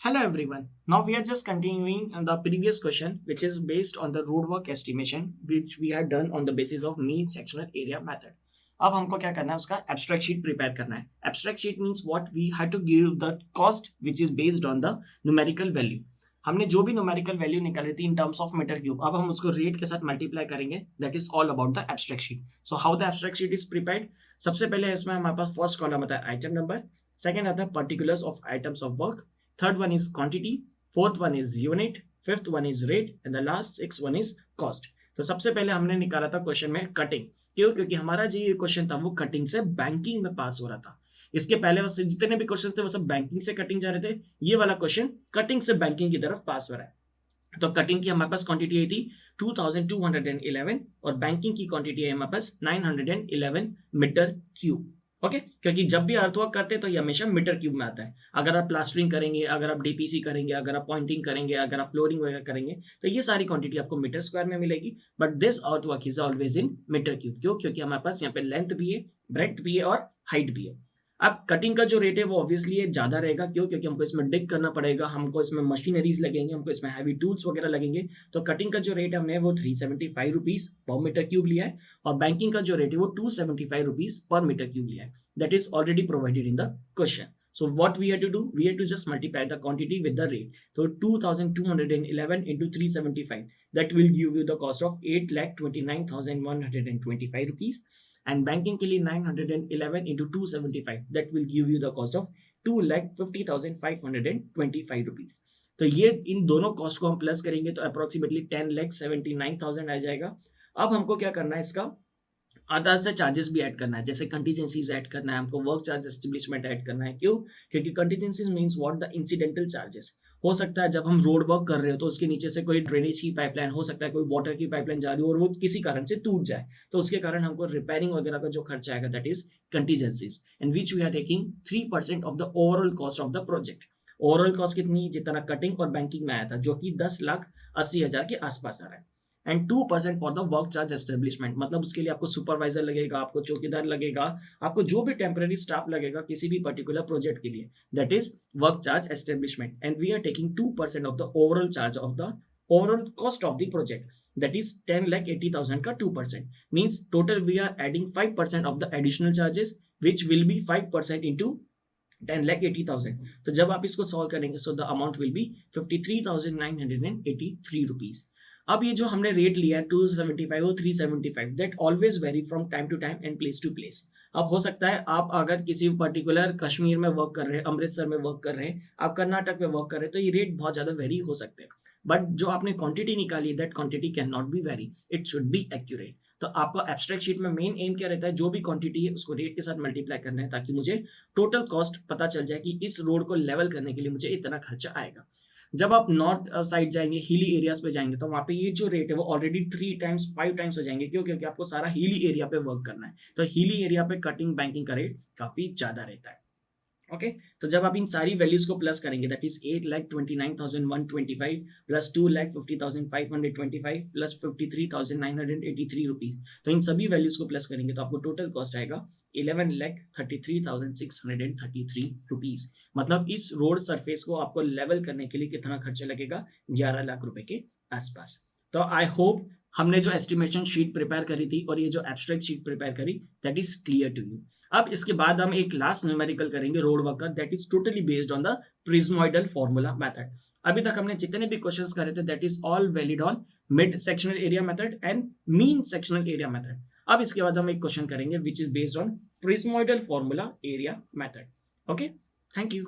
Hello everyone. Now we are just continuing on the previous question, which is based on the roadwork estimation, which we had done on the basis of mean sectional area method. अब हमको क्या करना है, उसका abstract sheet prepare करना है. Abstract sheet means what we had to give the cost which is based on the numerical value. हमने जो भी न्यूमेरिकल वैल्यू निकाली थी in terms of metre cube, अब हम उसको रेट के साथ मल्टीप्लाई करेंगे. That is all about the abstract sheet. So how the abstract sheet is prepared. सबसे पहले इसमें हमारे पास फर्स्ट कॉलम आता है आइटम नंबर, सेकंड आता है particulars of items of work, third one is quantity, fourth one is unit, fifth one is rate and the last sixth one is cost. तो सबसे पहले हमने निकाला था क्वेश्चन में कटिंग. क्यों? क्योंकि हमारा जो ये क्वेश्चन था वो कटिंग से बैंकिंग में पास हो रहा था. इसके पहले जितने भी क्वेश्चन थे वो सब बैंकिंग से कटिंग जा रहे थे. ये वाला क्वेश्चन कटिंग से बैंकिंग की तरफ पास हो रहा है. तो कटिंग की हमारे पास क्वांटिटी आई थी 2211 और बैंकिंग की क्वांटिटी है हमारे पास 911 मीटर क्यूब. ओके क्योंकि जब भी अर्थवर्क करते हैं तो ये हमेशा मीटर क्यूब में आता है. अगर आप प्लास्टरिंग करेंगे, अगर आप डीपीसी करेंगे, अगर आप पॉइंटिंग करेंगे, अगर आप फ्लोरिंग वगैरह करेंगे तो ये सारी क्वांटिटी आपको मीटर स्क्वायर में मिलेगी. But this earthwork is always in metre cube. क्यों? क्योंकि हमारे पास यहाँ पे लेंथ भी है, ब्रेड्थ भी है और हाइट भी है. अब कटिंग का जो रेट है वो ऑब्वियसली ज्यादा रहेगा. क्यों? क्योंकि हमको इसमें डिग करना पड़ेगा, हमको इसमें मशीनरीज लगेंगे, हमको इसमें हैवी टूल्स वगैरह लगेंगे. तो कटिंग का जो रेट हमने वो 375 रुपीज पर मीटर क्यूब लिया है और बैंकिंग का जो रेट है वो 275 रुपीज पर मीटर क्यूब लिया है. That is already provided in the question. So what we have to do? We have to just multiply the quantity with the rate. So 2211 into 375. That will give you the cost of 8,29,125 rupees. And banking के लिए 911 into 275. That will give you the cost of 2,50,525 rupees. तो ये इन दोनों cost को हम plus करेंगे तो approximately 10,79,000 आ जाएगा. अब हमको क्या करना है, इसका आधा से चार्जेस भी ऐड करना है. जैसे कंटीजेंसीज ऐड करना है, हमको वर्क चार्ज एस्टेब्लिशमेंट ऐड करना है. क्यों? क्योंकि contingencies means what, the incidental charges. हो सकता है जब हम रोड वर्क कर रहे हो तो उसके नीचे से कोई ड्रेनेज की पाइपलाइन, हो सकता है कोई वाटर की पाइपलाइन जा रही हो और वो किसी कारण से टूट जाए, तो उसके कारण हमको रिपेयरिंग वगैरह का जो खर्चा आएगा that is contingencies, and which we are taking 3% of the overall cost of the project. Overall cost कितनी? जितना कटिंग और बैंकिंग में आया था, जो कि 10,80,000 के आसपास आ रहा है. And 2% for the work charge establishment. मतलब उसके लिए आपको सुपरवाइजर लगेगा, आपको चौकीदार लगेगा, आपको जो भी टेम्पररी स्टाफ लगेगा किसी भी पर्टिकुलर प्रोजेक्ट के लिए, that is work charge establishment. And we are taking 2% of the overall charge of the overall cost of the project. That is 10,80,000 का 2% means total we are adding 5% of the additional charges which will be 5% into 10,80,000. तो जब आप इसको solve करेंगे so the amount will be 53,983 rupees. अब ये जो हमने रेट लिया है 275 और 375, that always vary from time to time and place to place. अब हो सकता है आप अगर किसी पर्टिकुलर कश्मीर में वर्क कर रहे हैं, अमृतसर में वर्क कर रहे हैं, आप कर्नाटक में वर्क कर रहे हैं, तो ये रेट बहुत ज्यादा वेरी हो सकते हैं. बट जो आपने क्वांटिटी निकाली that quantity can not be very, it should be accurate. तो आपका एब्स्ट्रैक्ट शीट में मेन एम क्या रहता है, जो भी क्वांटिटी है उसको रेट के साथ मल्टीप्लाई करना है ताकि मुझे टोटल कॉस्ट पता चल जाए कि इस रोड को लेवल करने के लिए मुझे इतना खर्चा आएगा. जब आप नॉर्थ साइड जाएंगे, हिली एरियाज पे जाएंगे, तो वहां पे ये जो रेट है वो ऑलरेडी 3 टाइम्स 5 टाइम्स हो जाएंगे. क्यों? क्योंकि आपको सारा हिली एरिया पे वर्क करना है. तो हिली एरिया पे कटिंग बैंकिंग का रेट काफी ज्यादा रहता है. ओके तो जब आप इन सारी वैल्यूज को प्लस करेंगे that is 8,29,125 plus 2,50,525 plus 53,983 rupees. तो इन सभी वैल्यूज को प्लस करेंगे तो आपको टोटल कॉस्ट आएगा 11,33,633 रुपीज. मतलब इस रोड सरफेस को आपको लेवल करने के लिए कितना खर्चा लगेगा? 11 लाख रुपए के आसपास. तो आई होप हमने जो एस्टिमेशन शीट प्रिपेयर करी थी और ये जो एब्स्ट्रैक्ट शीट प्रिपेयर करी that is clear to you. अब इसके बाद हम एक लास्ट न्यूमेरिकल करेंगे रोड वर्क का, that is totally based on the prismoidal formula method. अभी तक हमने जितने भी क्वेश्चंस करे थे that is all valid on mid sectional area method and mean sectional area method. अब इसके बाद हम एक क्वेश्चन करेंगे which is based on prismoidal formula area method. Okay, thank you.